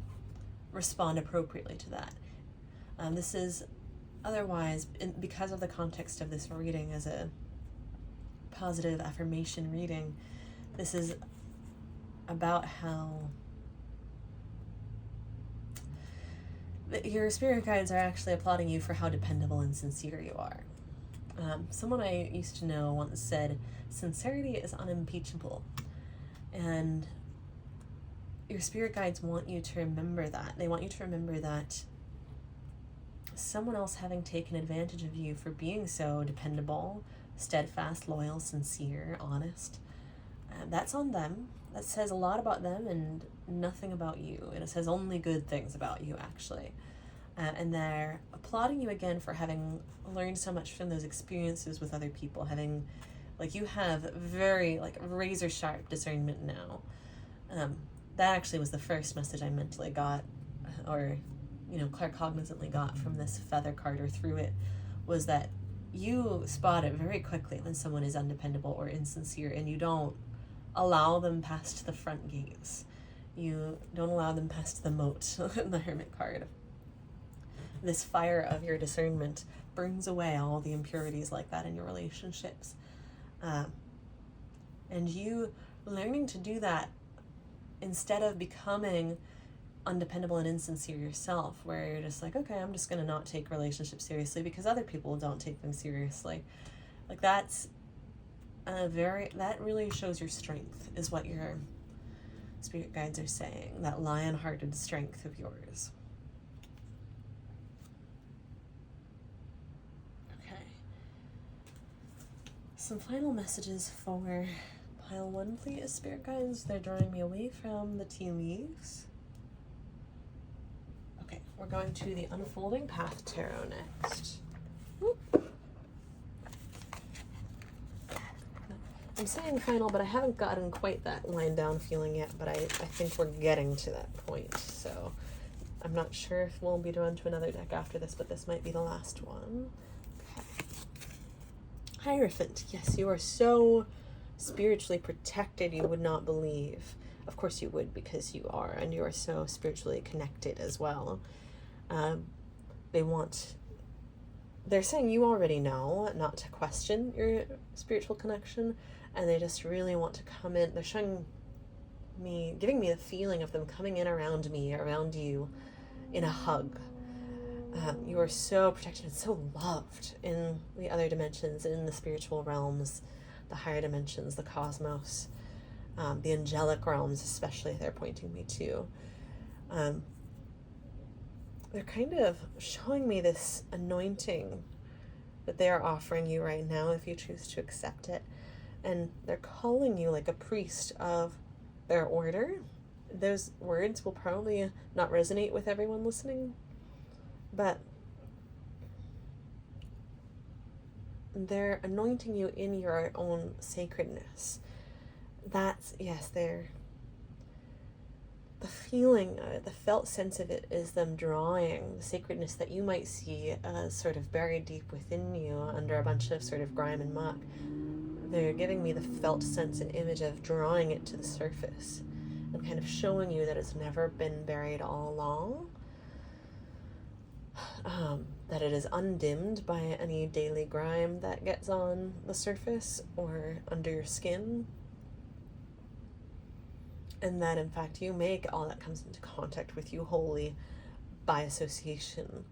Speaker 1: respond appropriately to that. This is otherwise, because of the context of this reading as a positive affirmation reading, this is about how your spirit guides are actually applauding you for how dependable and sincere you are. Someone I used to know once said, sincerity is unimpeachable. And your spirit guides want you to remember that. They want you to remember that someone else having taken advantage of you for being so dependable, steadfast, loyal, sincere, honest, that's on them. That says a lot about them and nothing about you. And it says only good things about you, actually. And they're applauding you again for having learned so much from those experiences with other people, having, like, you have very, like, razor sharp discernment now. That actually was the first message I mentally got, or, you know, claircognizantly got from this feather card or through it, was that you spot it very quickly when someone is undependable or insincere, and you don't allow them past the front gates. You don't allow them past the moat in the Hermit card. This fire of your discernment burns away all the impurities like that in your relationships. And you learning to do that instead of becoming undependable and insincere yourself, where you're just like, okay, I'm just going to not take relationships seriously because other people don't take them seriously. Like, that's that really shows your strength, is what your spirit guides are saying, that lion-hearted strength of yours. Okay. Some final messages for pile 1, please, spirit guides. They're drawing me away from the tea leaves. Okay, we're going to the Unfolding Path Tarot next. Whoop. I'm saying final, but I haven't gotten quite that line down feeling yet, but I think we're getting to that point. So I'm not sure if we'll be drawn to another deck after this, but this might be the last one. Okay. Hierophant. Yes, you are so spiritually protected you would not believe. Of course you would, because you are, and you are so spiritually connected as well. They're saying you already know not to question your spiritual connection, and they just really want to come in. They're showing me, giving me the feeling of them coming in around me, around you, in a hug. You are so protected and so loved in the other dimensions, in the spiritual realms, the higher dimensions, the cosmos, the angelic realms especially, they're pointing me to. They're kind of showing me this anointing that they are offering you right now if you choose to accept it. And they're calling you like a priest of their order. Those words will probably not resonate with everyone listening, but they're anointing you in your own sacredness. That's, yes, they're, the feeling, the felt sense of it is them drawing the sacredness that you might see sort of buried deep within you under a bunch of sort of grime and muck. They're giving me the felt sense and image of drawing it to the surface and kind of showing you that it's never been buried all along. That it is undimmed by any daily grime that gets on the surface or under your skin. And that, in fact, you make all that comes into contact with you wholly by association.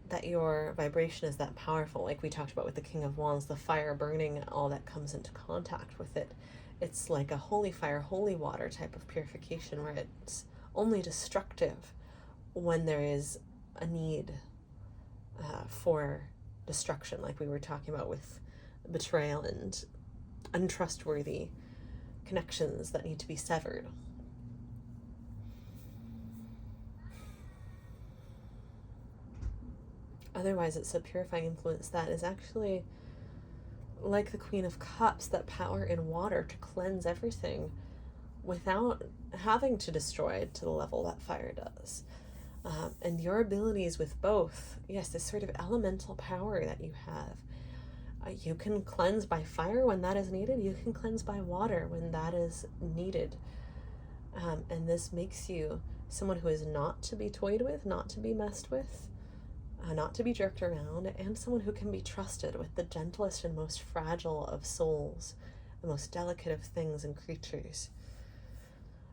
Speaker 1: That your vibration is that powerful, like we talked about with the King of Wands, the fire burning all that comes into contact with it. It's like a holy fire, holy water type of purification, where it's only destructive when there is a need for destruction, like we were talking about with betrayal and untrustworthy connections that need to be severed. Otherwise, it's a purifying influence that is actually like the Queen of Cups, that power in water to cleanse everything without having to destroy it to the level that fire does. And your abilities with both, yes, this sort of elemental power that you have. You can cleanse by fire when that is needed. You can cleanse by water when that is needed. And this makes you someone who is not to be toyed with, not to be messed with, not to be jerked around, and someone who can be trusted with the gentlest and most fragile of souls, the most delicate of things and creatures.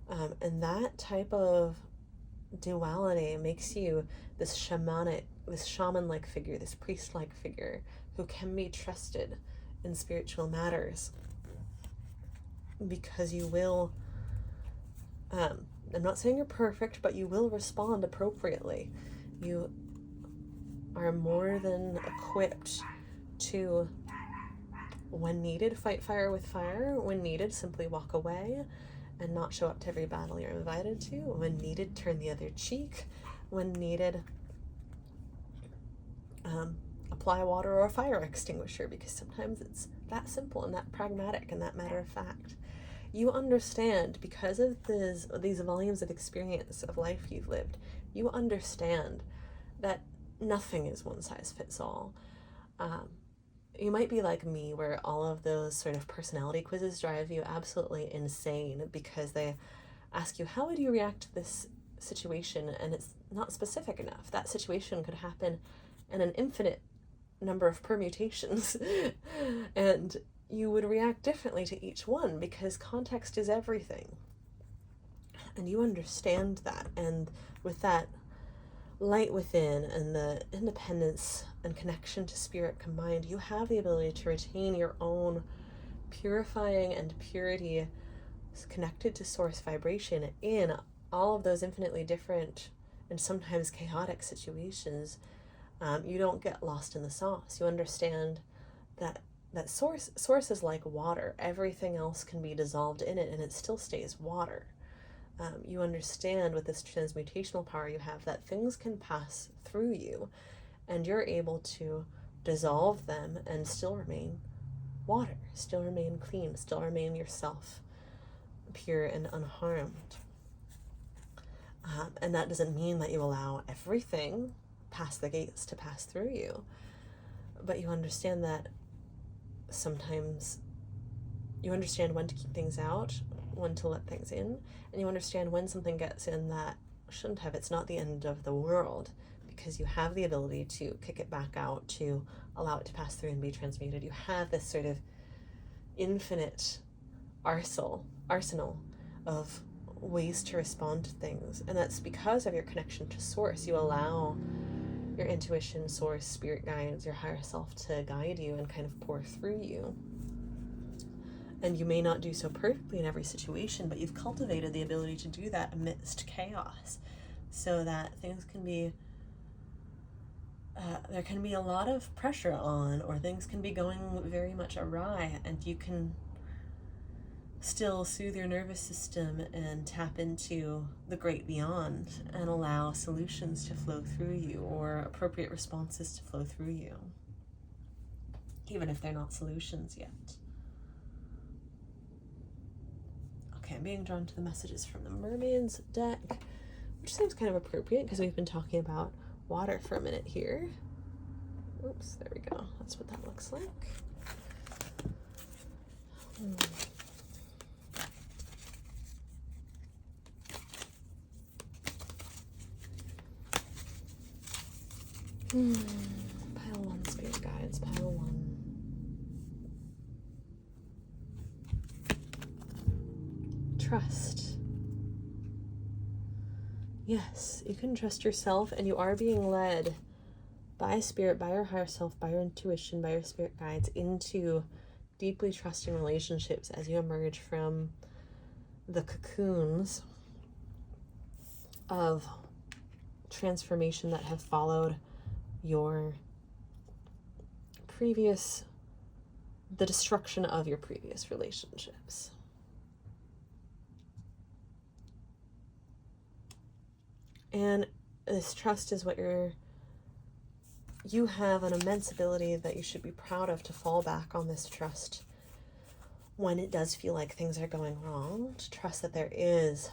Speaker 1: And that type of duality makes you this shaman-like figure, this priest-like figure who can be trusted in spiritual matters, because you will, I'm not saying you're perfect, but you will respond appropriately. You are more than equipped to, when needed, fight fire with fire. When needed, simply walk away and not show up to every battle you're invited to. When needed, turn the other cheek. When needed, apply water or a fire extinguisher, because sometimes it's that simple and that pragmatic and that matter of fact. You understand, because of these volumes of experience of life you've lived, you understand that nothing is one size fits all. You might be like me, where all of those sort of personality quizzes drive you absolutely insane, because they ask you, how would you react to this situation? And it's not specific enough. That situation could happen in an infinite number of permutations. And you would react differently to each one, because context is everything. And you understand that. And with that light within and the independence and connection to spirit combined, you have the ability to retain your own purifying and purity connected to source vibration in all of those infinitely different and sometimes chaotic situations. You don't get lost in the sauce. You understand that source is like water. Everything else can be dissolved in it and it still stays water. You understand, with this transmutational power you have, that things can pass through you and you're able to dissolve them and still remain water, still remain clean, still remain yourself, pure and unharmed. And that doesn't mean that you allow everything past the gates to pass through you, but you understand that sometimes you understand when to keep things out, when to let things in, and you understand when something gets in that shouldn't have. It's not the end of the world, because you have the ability to kick it back out, to allow it to pass through and be transmuted. You have this sort of infinite arsenal of ways to respond to things, and that's because of your connection to source. You allow your intuition, source, spirit guides, your higher self to guide you and kind of pour through you. And you may not do so perfectly in every situation, but you've cultivated the ability to do that amidst chaos, so that things can be, there can be a lot of pressure on, or things can be going very much awry, and you can still soothe your nervous system and tap into the great beyond and allow solutions to flow through you, or appropriate responses to flow through you, even if they're not solutions yet. Okay, I'm being drawn to the messages from the Mermaids deck, which seems kind of appropriate because we've been talking about water for a minute here. Oops, there we go. That's what that looks like. Pile 1, spirit guides, pile 1. Trust. Yes, you can trust yourself, and you are being led by spirit, by your higher self, by your intuition, by your spirit guides into deeply trusting relationships as you emerge from the cocoons of transformation that have followed the destruction of your previous relationships. And this trust is what you have an immense ability that you should be proud of, to fall back on this trust when it does feel like things are going wrong, to trust that there is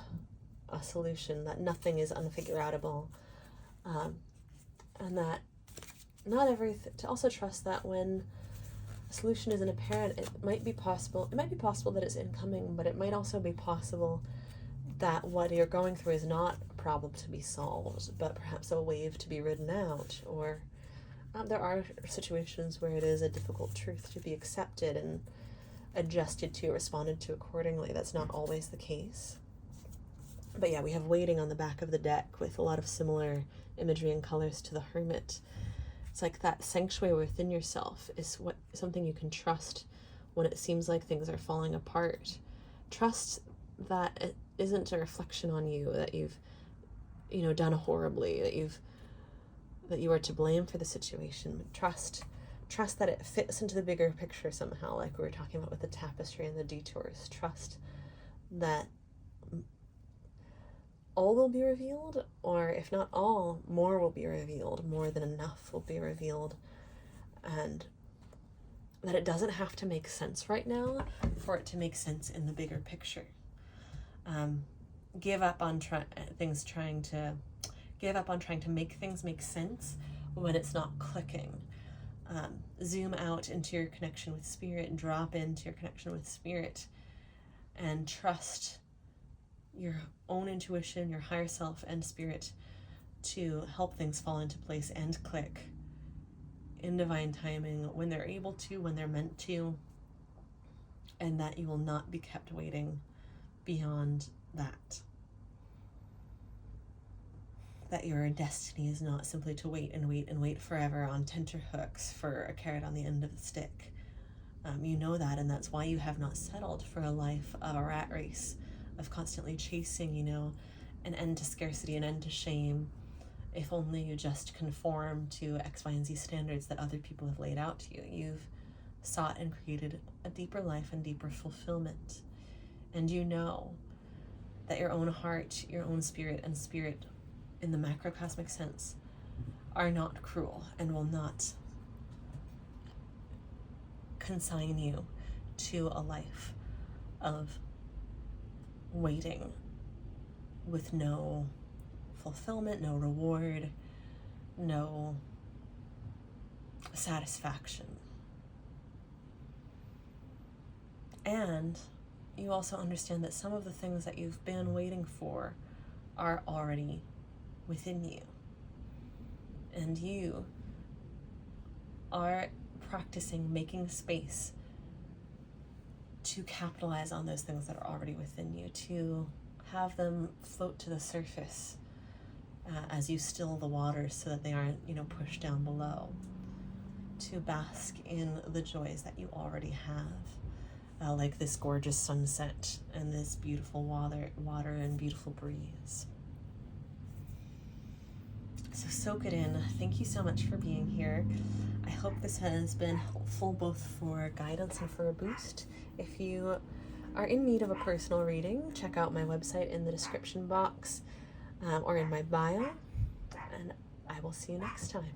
Speaker 1: a solution, that nothing is unfigureoutable, and that not everything, to also trust that when a solution isn't apparent, it might be possible that it's incoming, but it might also be possible that what you're going through is not a problem to be solved, but perhaps a wave to be ridden out, or there are situations where it is a difficult truth to be accepted and adjusted to, responded to accordingly. That's not always the case. But yeah, we have waiting on the back of the deck with a lot of similar imagery and colors to the Hermit. It's like that sanctuary within yourself is something you can trust when it seems like things are falling apart. Trust that it isn't a reflection on you, that you've, done horribly, that you are to blame for the situation. But trust that it fits into the bigger picture somehow, like we were talking about with the tapestry and the detours. Trust that all will be revealed, or if not all, more will be revealed, more than enough will be revealed, and that it doesn't have to make sense right now for it to make sense in the bigger picture. Give up on trying to make things make sense when it's not clicking. Zoom out into your connection with spirit and drop into your connection with spirit and trust your own intuition, your higher self and spirit to help things fall into place and click in divine timing when they're able to, when they're meant to, and that you will not be kept waiting beyond that. That your destiny is not simply to wait and wait and wait forever on tenterhooks for a carrot on the end of the stick. You know that, and that's why you have not settled for a life of a rat race, of constantly chasing, an end to scarcity, an end to shame, if only you just conform to X, Y, and Z standards that other people have laid out to you. You've sought and created a deeper life and deeper fulfillment. And you know that your own heart, your own spirit, and spirit in the macrocosmic sense are not cruel and will not consign you to a life of waiting with no fulfillment, no reward, no satisfaction. And you also understand that some of the things that you've been waiting for are already within you. And you are practicing making space to capitalize on those things that are already within you, to have them float to the surface as you still the waters so that they aren't, pushed down below, to bask in the joys that you already have, like this gorgeous sunset and this beautiful water and beautiful breeze. So soak it in. Thank you so much for being here. I hope this has been helpful both for guidance and for a boost. If you are in need of a personal reading, check out my website in the description box or in my bio, and I will see you next time.